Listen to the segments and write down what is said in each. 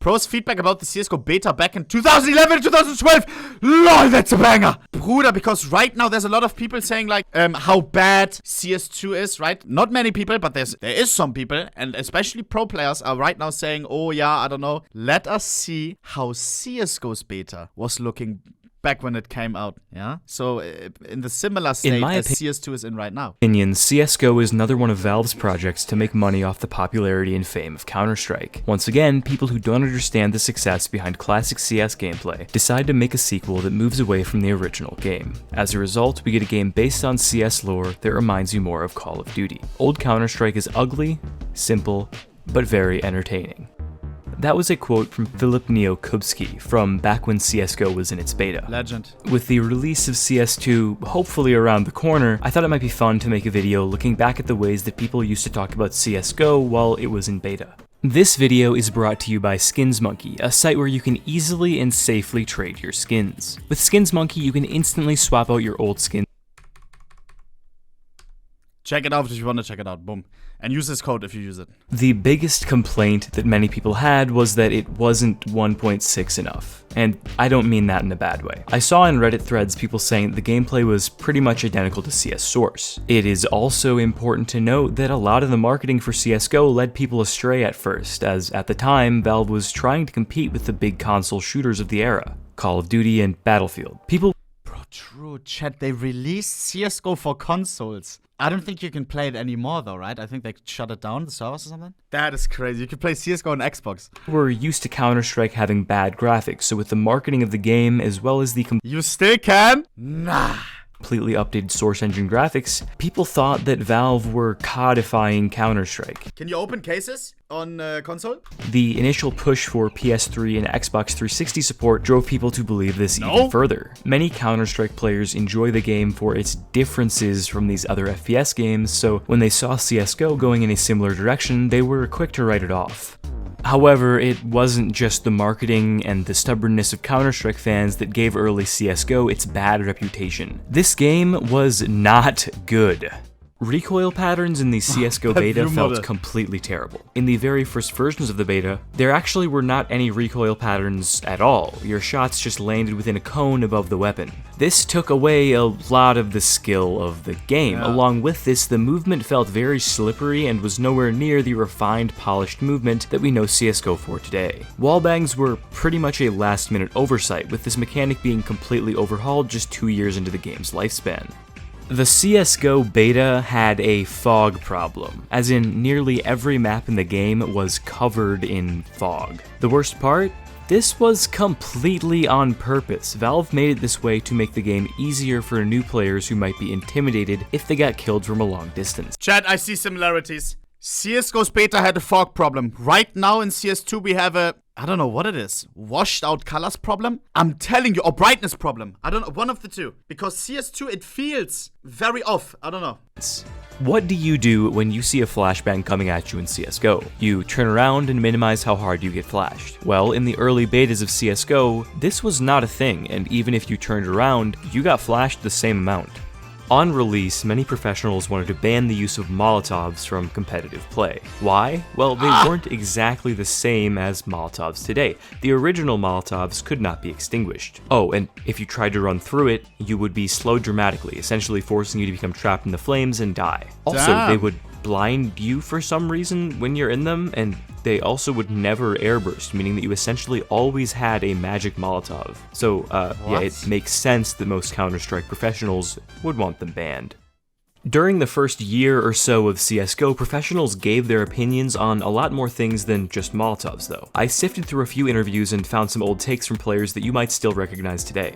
Pros feedback about the CSGO beta back in 2011, 2012. LOL, that's a banger. Bruder, because right now there's a lot of people saying like how bad CS2 is, right? Not many people, but there is some people, and especially pro players are right now saying, oh yeah, I don't know. Let us see how CSGO's beta was looking back when it came out, yeah? So, in the similar state as CS2 is in right now. CSGO is another one of Valve's projects to make money off the popularity and fame of Counter-Strike. Once again, people who don't understand the success behind classic CS gameplay decide to make a sequel that moves away from the original game. As a result, we get a game based on CS lore that reminds you more of Call of Duty. Old Counter-Strike is ugly, simple, but very entertaining. That was a quote from Filip Neokubski from back when CSGO was in its beta. Legend. With the release of CS2 hopefully around the corner, I thought it might be fun to make a video looking back at the ways that people used to talk about CSGO while it was in beta. This video is brought to you by SkinsMonkey, a site where you can easily and safely trade your skins. With SkinsMonkey, you can instantly swap out your old skins. Check it out if you want to check it out, boom. And use this code if you use it. The biggest complaint that many people had was that it wasn't 1.6 enough. And I don't mean that in a bad way. I saw in Reddit threads people saying the gameplay was pretty much identical to CS Source. It is also important to note that a lot of the marketing for CSGO led people astray at first, as at the time, Valve was trying to compete with the big console shooters of the era, Call of Duty and Battlefield. Bro, true, chat, they released CSGO for consoles. I don't think you can play it anymore though, right? I think they shut it down, the servers or something. That is crazy. You can play CSGO on Xbox. We're used to Counter-Strike having bad graphics, so with the marketing of the game as well as the You still can? Nah. Completely updated source engine graphics, people thought that Valve were codifying Counter-Strike. Can you open cases on console? The initial push for PS3 and Xbox 360 support drove people to believe this even further. Many Counter-Strike players enjoy the game for its differences from these other FPS games, so when they saw CSGO going in a similar direction, they were quick to write it off. However, it wasn't just the marketing and the stubbornness of Counter-Strike fans that gave early CSGO its bad reputation. This game was not good. Recoil patterns in the CSGO beta felt completely terrible. In the very first versions of the beta, there actually were not any recoil patterns at all. Your shots just landed within a cone above the weapon. This took away a lot of the skill of the game. Along with this, the movement felt very slippery and was nowhere near the refined, polished movement that we know CSGO for today. Wallbangs were pretty much a last-minute oversight, with this mechanic being completely overhauled just 2 years into the game's lifespan. The CSGO beta had a fog problem, as in nearly every map in the game was covered in fog. The worst part? This was completely on purpose. Valve made it this way to make the game easier for new players who might be intimidated if they got killed from a long distance. Chat, I see similarities. CSGO's beta had a fog problem. Right now in CS2 we have a, I don't know what it is, washed out colors problem? I'm telling you, or brightness problem. I don't know, one of the two. Because CS2, it feels very off. I don't know. What do you do when you see a flashbang coming at you in CSGO? You turn around and minimize how hard you get flashed. Well, in the early betas of CSGO, this was not a thing, and even if you turned around, you got flashed the same amount. On release, many professionals wanted to ban the use of Molotovs from competitive play. Why? Well, they weren't exactly the same as Molotovs today. The original Molotovs could not be extinguished. Oh, and if you tried to run through it, you would be slowed dramatically, essentially forcing you to become trapped in the flames and die. Also, they would blind you for some reason when you're in them, and they also would never airburst, meaning that you essentially always had a magic Molotov. So, yeah, it makes sense that most Counter-Strike professionals would want them banned. During the first year or so of CSGO, professionals gave their opinions on a lot more things than just Molotovs, though. I sifted through a few interviews and found some old takes from players that you might still recognize today.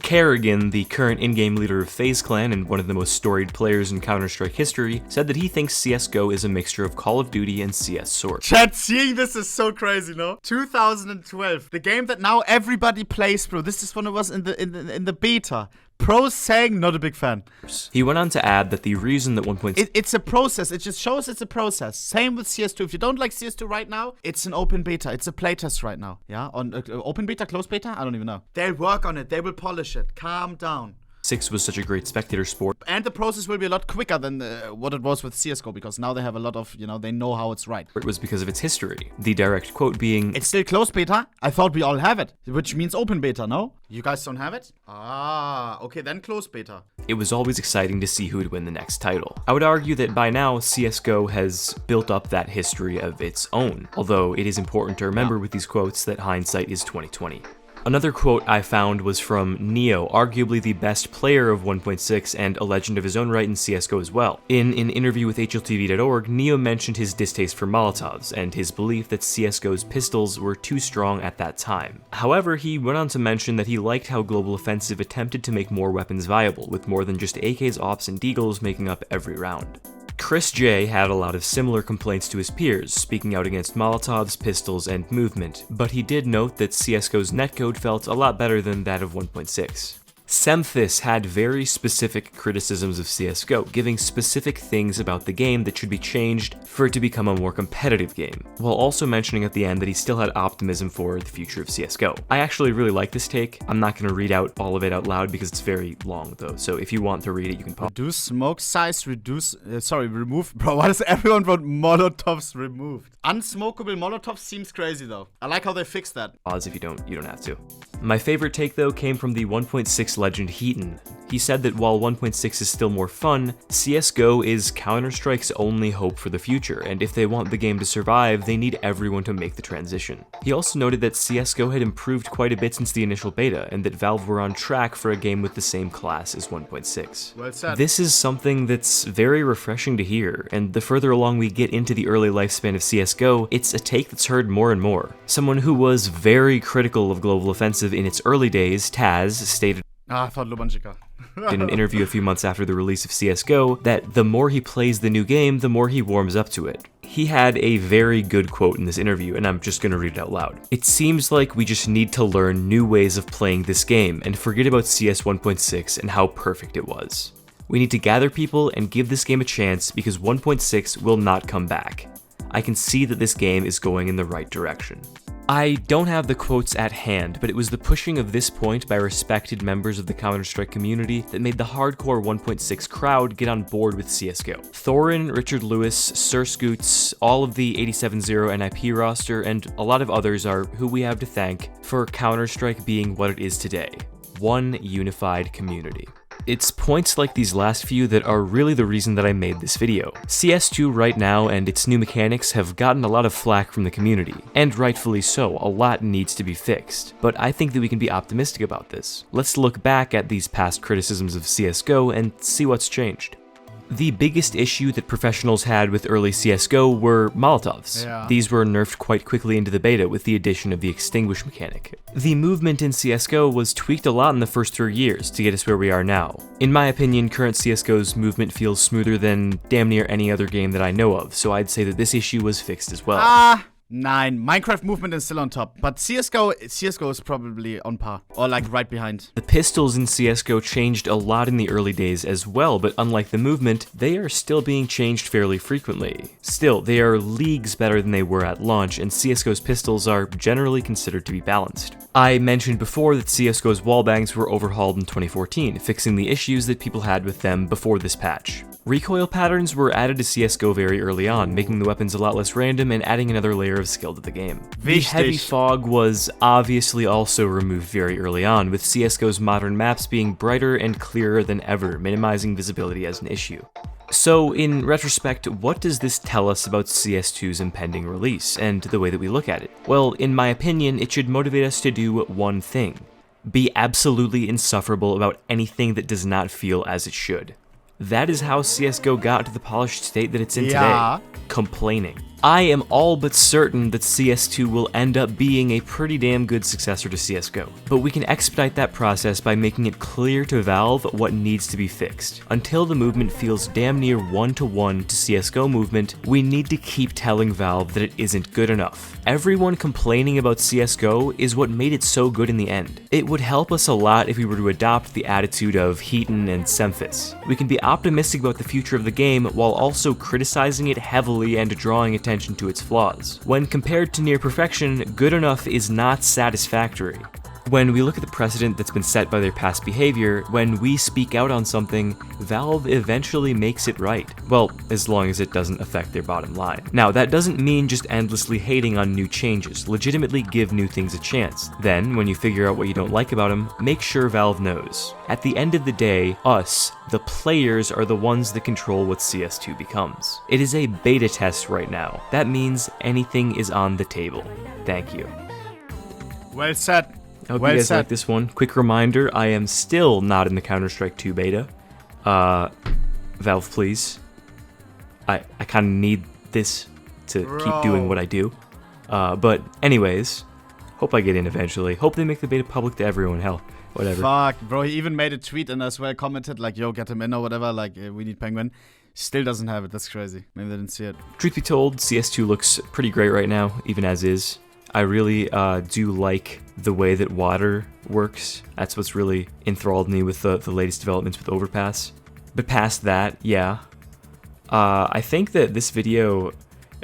Kerrigan, the current in-game leader of FaZe Clan and one of the most storied players in Counter-Strike history, said that he thinks CSGO is a mixture of Call of Duty and CS Source. Chat, seeing this is so crazy, no? 2012, the game that now everybody plays, bro. This is when it was in the beta. Pros saying not a big fan. He went on to add that the reason that 1.6 it's a process. It just shows it's a process. Same with CS2. If you don't like CS2 right now, it's an open beta. It's a playtest right now. Yeah, on open beta, closed beta. I don't even know. They'll work on it. They will polish it. Calm down. 6 was such a great spectator sport. And the process will be a lot quicker than what it was with CSGO, because now they have a lot of, they know how it's right. It was because of its history. The direct quote being, "It's still closed beta? I thought we all have it." Which means open beta, no? You guys don't have it? Ah, okay, then closed beta. It was always exciting to see who would win the next title. I would argue that by now, CSGO has built up that history of its own, although it is important to remember with these quotes that hindsight is 20/20. Another quote I found was from Neo, arguably the best player of 1.6 and a legend of his own right in CSGO as well. In an interview with HLTV.org, Neo mentioned his distaste for Molotovs and his belief that CSGO's pistols were too strong at that time. However, he went on to mention that he liked how Global Offensive attempted to make more weapons viable, with more than just AKs, Ops, and Deagles making up every round. Chris J had a lot of similar complaints to his peers, speaking out against Molotovs, pistols, and movement, but he did note that CSGO's netcode felt a lot better than that of 1.6. Semphis had very specific criticisms of CSGO, giving specific things about the game that should be changed for it to become a more competitive game, while also mentioning at the end that he still had optimism for the future of CSGO. I actually really like this take. I'm not going to read out all of it out loud because it's very long though, so if you want to read it, you can pause. Reduce smoke size, remove. Bro, why does everyone want Molotovs removed? Unsmokable Molotovs seems crazy though. I like how they fixed that. Pause if you don't have to. My favorite take though came from the 1.6 legend Heaton. He said that while 1.6 is still more fun, CSGO is Counter-Strike's only hope for the future, and if they want the game to survive, they need everyone to make the transition. He also noted that CSGO had improved quite a bit since the initial beta, and that Valve were on track for a game with the same class as 1.6. Well said. This is something that's very refreshing to hear, and the further along we get into the early lifespan of CSGO, it's a take that's heard more and more. Someone who was very critical of Global Offensive in its early days, Taz, stated I thought Lubanchika. in an interview a few months after the release of CSGO that the more he plays the new game, the more he warms up to it. He had a very good quote in this interview, and I'm just gonna read it out loud. "It seems like we just need to learn new ways of playing this game and forget about CS 1.6 and how perfect it was. We need to gather people and give this game a chance because 1.6 will not come back. I can see that this game is going in the right direction." I don't have the quotes at hand, but it was the pushing of this point by respected members of the Counter-Strike community that made the hardcore 1.6 crowd get on board with CSGO. Thorin, Richard Lewis, Sir Scoots, all of the 87-0 NIP roster, and a lot of others are who we have to thank for Counter-Strike being what it is today. One unified community. It's points like these last few that are really the reason that I made this video. CS2 right now and its new mechanics have gotten a lot of flack from the community, and rightfully so, a lot needs to be fixed. But I think that we can be optimistic about this. Let's look back at these past criticisms of CSGO and see what's changed. The biggest issue that professionals had with early CSGO were Molotovs. Yeah. These were nerfed quite quickly into the beta with the addition of the extinguish mechanic. The movement in CSGO was tweaked a lot in the first 3 years to get us where we are now. In my opinion, current CSGO's movement feels smoother than damn near any other game that I know of, so I'd say that this issue was fixed as well. Nine. Minecraft movement is still on top, but CSGO is probably on par, or like right behind. The pistols in CSGO changed a lot in the early days as well, but unlike the movement, they are still being changed fairly frequently. Still, they are leagues better than they were at launch, and CSGO's pistols are generally considered to be balanced. I mentioned before that CSGO's wallbangs were overhauled in 2014, fixing the issues that people had with them before this patch. Recoil patterns were added to CSGO very early on, making the weapons a lot less random and adding another layer of skill to the game. The heavy fog was obviously also removed very early on, with CSGO's modern maps being brighter and clearer than ever, minimizing visibility as an issue. So, in retrospect, what does this tell us about CS2's impending release, and the way that we look at it? Well, in my opinion, it should motivate us to do one thing. Be absolutely insufferable about anything that does not feel as it should. That is how CSGO got to the polished state that it's in today. Complaining. I am all but certain that CS2 will end up being a pretty damn good successor to CSGO, but we can expedite that process by making it clear to Valve what needs to be fixed. Until the movement feels damn near one-to-one to CSGO movement, we need to keep telling Valve that it isn't good enough. Everyone complaining about CSGO is what made it so good in the end. It would help us a lot if we were to adopt the attitude of Heaton and Semphis. We can be optimistic about the future of the game while also criticizing it heavily and drawing attention to its flaws. When compared to near perfection, good enough is not satisfactory. When we look at the precedent that's been set by their past behavior, when we speak out on something, Valve eventually makes it right. Well, as long as it doesn't affect their bottom line. Now, that doesn't mean just endlessly hating on new changes. Legitimately give new things a chance. Then, when you figure out what you don't like about them, make sure Valve knows. At the end of the day, us, the players, are the ones that control what CS2 becomes. It is a beta test right now. That means anything is on the table. Thank you. Well said. I hope you guys like this one. Quick reminder, I am still not in the Counter-Strike 2 beta. Valve, please. I kind of need this to keep doing what I do. But anyways, hope I get in eventually. Hope they make the beta public to everyone. Hell, whatever. Fuck, bro. He even made a tweet and as well commented like, yo, get him in or whatever. Like, we need Penguin. Still doesn't have it. That's crazy. Maybe they didn't see it. Truth be told, CS2 looks pretty great right now, even as is. I really do like the way that water works. That's what's really enthralled me with the latest developments with Overpass. But past that, yeah. I think that this video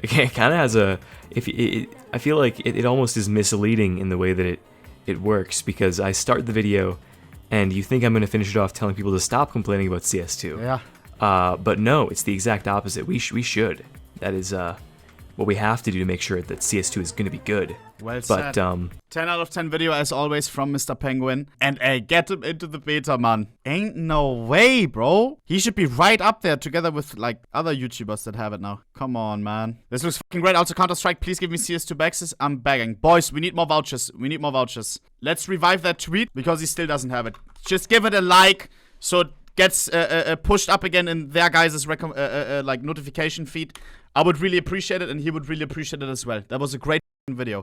kind of has a... I feel like it almost is misleading in the way that it works, because I start the video and you think I'm going to finish it off telling people to stop complaining about CS2. Yeah. But no, it's the exact opposite. We should. That is... what we have to do to make sure that CS2 is going to be good. Well said. 10 out of 10 video as always from Mr. Penguin. And hey, get him into the beta, man. Ain't no way, bro. He should be right up there together with like other YouTubers that have it now. Come on, man. This looks fucking great. Also, Counter-Strike, please give me CS2 backs. I'm begging. Boys, we need more vouchers. We need more vouchers. Let's revive that tweet because he still doesn't have it. Just give it a like so it gets pushed up again in their guys' like notification feed. I would really appreciate it, and he would really appreciate it as well. That was a great video.